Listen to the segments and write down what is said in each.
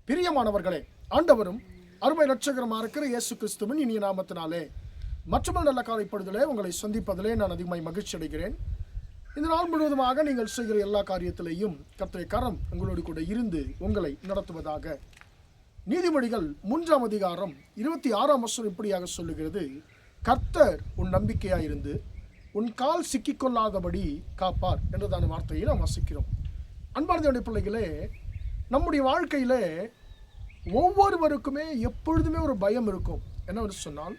பிரியமானவர்களே, ஆண்டவரும் அருமை இரட்சகருமாக இருக்கிற இயேசு கிறிஸ்துவின் இனிய நாமத்தினாலே மற்றொரு நல்ல காலைப்படுதலே உங்களை சந்திப்பதிலே நான் அதிகமாய் மகிழ்ச்சி அடைகிறேன். இந்த நாள் முழுவதுமாக நீங்கள் செய்கிற எல்லா காரியத்திலேயும் கர்த்தருடைய கரம் உங்களோடு கூட இருந்து உங்களை நடத்துவதாக. நீதிமொழிகள் 3ஆம் அதிகாரம் 26ஆம் வசனம் இப்படியாக சொல்லுகிறது, கர்த்தர் உன் நம்பிக்கையாயிருந்து உன் கால் சிக்கிக்கொள்ளாதபடி காப்பார் என்றதான வார்த்தையை நாம் வாசிக்கிறோம். அன்பான தேவனுடைய பிள்ளைகளே, நம்முடைய வாழ்க்கையில் ஒவ்வொருவருக்குமே எப்பொழுதுமே ஒரு பயம் இருக்கும். என்னவென்று சொன்னால்,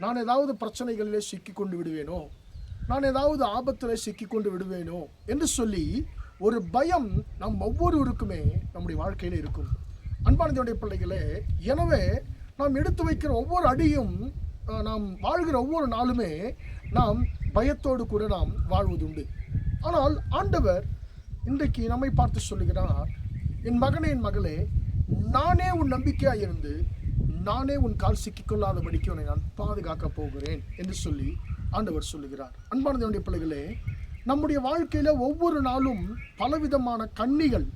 நான் ஏதாவது பிரச்சனைகளிலே சிக்கி கொண்டு விடுவேனோ, நான் ஏதாவது ஆபத்தில் சிக்கி கொண்டு விடுவேனோ என்று சொல்லி ஒரு பயம் நம் ஒவ்வொருவருக்குமே நம்முடைய வாழ்க்கையில் இருக்கும். அன்பான தேவனுடைய பிள்ளைகளே, எனவே நாம் எடுத்து வைக்கிற ஒவ்வொரு அடியும், நாம் வாழ்கிற ஒவ்வொரு நாளுமே நாம் பயத்தோடு கூட நாம் வாழ்வதுண்டு. ஆனால் ஆண்டவர் இன்றைக்கு நம்மை பார்த்து சொல்லுகிறார், என் மகனே, என் மகளே, நானே உன் நம்பிக்கையாக இருந்து நானே உன் கால் சிக்கிக்கொள்ளாதபடிக்கு உன்னை நான் பாதுகாக்கப் போகிறேன் என்று சொல்லி ஆண்டவர் சொல்லுகிறார். அன்பான தேவனுடைய பிள்ளைகளே, நம்முடைய வாழ்க்கையில் ஒவ்வொரு நாளும் பலவிதமான கண்ணிகள்,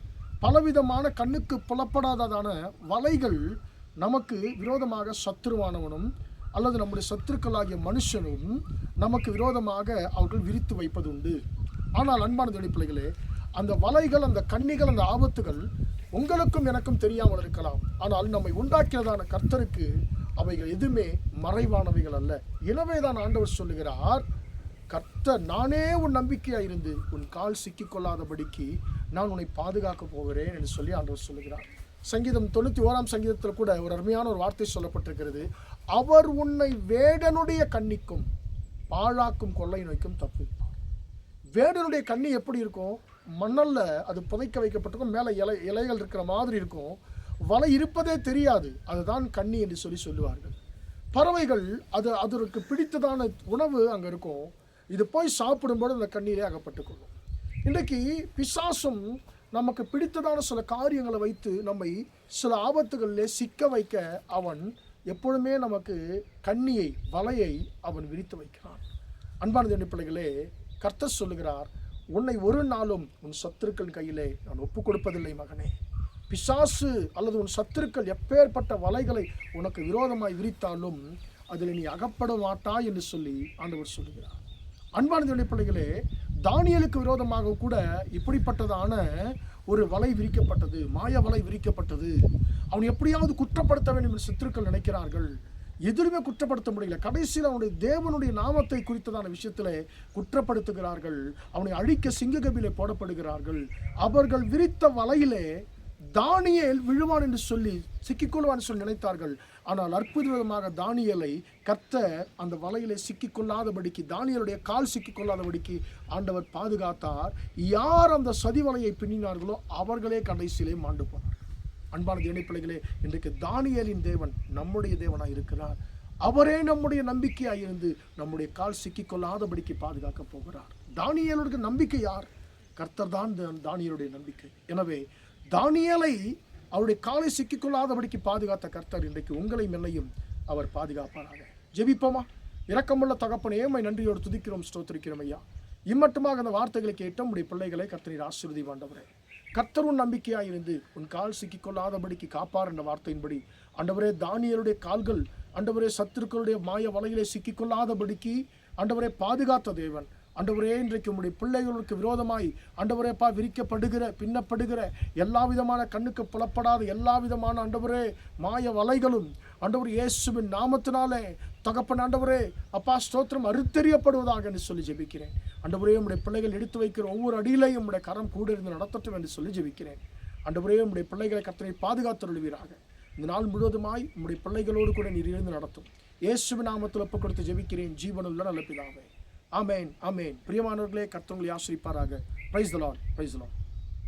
பலவிதமான கண்ணுக்கு புலப்படாததான வலைகள் நமக்கு விரோதமாக சத்துருவானவனும் அல்லது நம்முடைய சத்துருக்களாகிய மனுஷனும் நமக்கு விரோதமாக அவர்கள் விரித்து வைப்பது உண்டு. ஆனால் அன்பான தேவனுடைய பிள்ளைகளே, அந்த வலைகள், அந்த கண்ணிகள், அந்த ஆபத்துகள் உங்களுக்கும் எனக்கும் தெரியாமல் இருக்கலாம். ஆனால் நம்மை உண்டாக்கியதான கர்த்தருக்கு அவைகள் எதுவுமே மறைவானவைகள் அல்ல. எனவே தான் ஆண்டவர் சொல்லுகிறார், கர்த்தர் நானே உன் நம்பிக்கையாக இருந்து உன் கால் சிக்கிக்கொள்ளாதபடிக்கு நான் உன்னை பாதுகாக்க போகிறேன் என்று சொல்லி ஆண்டவர் சொல்லுகிறார். சங்கீதம் 91ஆம் சங்கீதத்தில் கூட ஒரு அருமையான ஒரு வார்த்தை சொல்லப்பட்டிருக்கிறது, அவர் உன்னை வேடனுடைய கண்ணிக்கும் பாழாக்கும் கொள்ளை நோய்க்கும் தப்புவிப்பார். வேடனுடைய கண்ணி எப்படி இருக்கும்? மணல்ல அது புதைக்க வைக்கப்பட்டிருக்கும், மேலே இலைகள் இருக்கிற மாதிரி இருக்கும், வலை இருப்பதே தெரியாது. அதுதான் கண்ணி என்று சொல்லுவார்கள். பறவைகள் அதற்கு பிடித்ததான உணவு அங்கே இருக்கும், இது போய் சாப்பிடும்போது அந்த கண்ணியிலே அகப்பட்டுக்கொள்ளும். இன்றைக்கு பிசாசும் நமக்கு பிடித்ததான சில காரியங்களை வைத்து நம்மை சில ஆபத்துகளிலே சிக்க வைக்க அவன் எப்பொழுதுமே நமக்கு கண்ணியை, வலையை அவன் விரித்து வைக்கிறான். அன்பான தேவனுடைய பிள்ளைகளே, கர்த்தர் சொல்லுகிறார், உன்னை ஒரு நாளும் உன் சத்துருக்கள் கையிலே நான் ஒப்புக் கொடுப்பதில்லை மகனே. பிசாசு அல்லது உன் சத்துருக்கள் எப்பேற்பட்ட வலைகளை உனக்கு விரோதமாய் விரித்தாலும் அதில் நீ அகப்பட மாட்டாய் என்று சொல்லி ஆண்டவர் சொல்லுகிறார். அன்பான தேவனுடைய பிள்ளைகளே, தானியேலுக்கு விரோதமாக கூட இப்படிப்பட்டதான ஒரு வலை விரிக்கப்பட்டது, மாய வலை விரிக்கப்பட்டது. அவன் எப்படியாவது குற்றப்படுத்த வேண்டும் என்று சத்துருக்கள் நினைக்கிறார்கள். எதிலுமே குற்றப்படுத்த முடியல. கடைசியில் அவனுடைய தேவனுடைய நாமத்தை குறித்ததான விஷயத்தில் குற்றப்படுத்துகிறார்கள். அவனை அழிக்க சிங்ககபிலே போடப்படுகிறார்கள். அவர்கள் விரித்த வலையிலே தானியேல் விழுவான் என்று சொல்லி, சிக்கிக்கொள்வான் சொல்லி நினைத்தார்கள். ஆனால் அற்புதமாக தானியேலை கர்த்தர் அந்த வலையிலே சிக்கிக்கொள்ளாதபடிக்கு, தானியேலுடைய கால் சிக்கிக்கொள்ளாதபடிக்கு ஆண்டவர் பாதுகாத்தார். யார் அந்த சதி வலையை பின்னினார்களோ அவர்களே கடைசியிலே மாண்டு போனார். அன்பான தேவனுடைய பிள்ளைகளே, இன்றைக்கு தானியேலின் தேவன் நம்முடைய தேவனாய் இருக்கிறார். அவரே நம்முடைய நம்பிக்கையாய் இருந்து நம்முடைய கால் சிக்கிக்கொள்ளாதபடிக்கு பாதுகாக்க போகிறார். தானியேலுடைய நம்பிக்கை யார்? கர்த்தர் தான் தானியேலுடைய நம்பிக்கை. எனவே தானியேலை அவருடைய காலை சிக்கிக்கொள்ளாதபடிக்கு பாதுகாத்த கர்த்தர் இன்றைக்கு உங்களையும் என்னையும் அவர் பாதுகாப்பாராக. ஜெபிப்போமா? இரக்கமுள்ள தகப்பனே, உம்மை நன்றியோடு துதிக்கிறோம், ஸ்தோத்திரிக்கிறோம் ஐயா. இம்மட்டுமாக அந்த வார்த்தைகளை கேட்ட உம்முடைய பிள்ளைகளை கர்த்தர் ஆசீர்வதியும் ஆண்டவரே. கர்த்தர் உன் நம்பிக்கையாக இருந்து உன் கால் சிக்கிக்கொள்ளாதபடிக்கு காப்பார் என்ற வார்த்தையின்படி ஆண்டவரே, தானியேலுடைய கால்கள் ஆண்டவரே சத்துருக்களுடைய மாய வலையிலே சிக்கிக்கொள்ளாதபடிக்கு ஆண்டவரே பாதுகாத்த தேவன். ஆண்டவரே, இன்றைக்கு உம்முடைய பிள்ளைகளுக்கு விரோதமாய் ஆண்டவரேப்பா விரிக்கப்படுகிற, பின்னப்படுகிற எல்லா விதமான கண்ணுக்கு புலப்படாத எல்லா விதமான ஆண்டவரே மாய வலைகளும் ஆண்டவர் இயேசுவின் நாமத்தினாலே தகப்பன் ஆண்டவரே அப்பா ஸ்தோத்திரம் அறுத்தெறியப்படுவதாக என்று சொல்லி ஜெபிக்கிறேன். ஆண்டவரே, உம்முடைய பிள்ளைகள் எடுத்து வைக்கிற ஒவ்வொரு அடியிலையும் உம்முடைய கரம் கூட இருந்து நடத்தட்டும் என்று சொல்லி ஜெபிக்கிறேன். ஆண்டவரே, உம்முடைய பிள்ளைகளை கர்த்தரை பாதுகாத்தருள்வீராக. இந்த நாள் முழுவதுமாய் உம்முடைய பிள்ளைகளோடு கூட நீர் இருந்து நடத்தும். இயேசுவின் நாமத்தில் ஒப்புக் கொடுத்து ஜெபிக்கிறேன், ஜீவனுள்ள நல்ல பிதாவே. ஆமேன், ஆமேன். பிரியமானவர்களே, கர்த்தர் உங்களை ஆசீர்வதிப்பாராக. Praise the Lord, praise the Lord.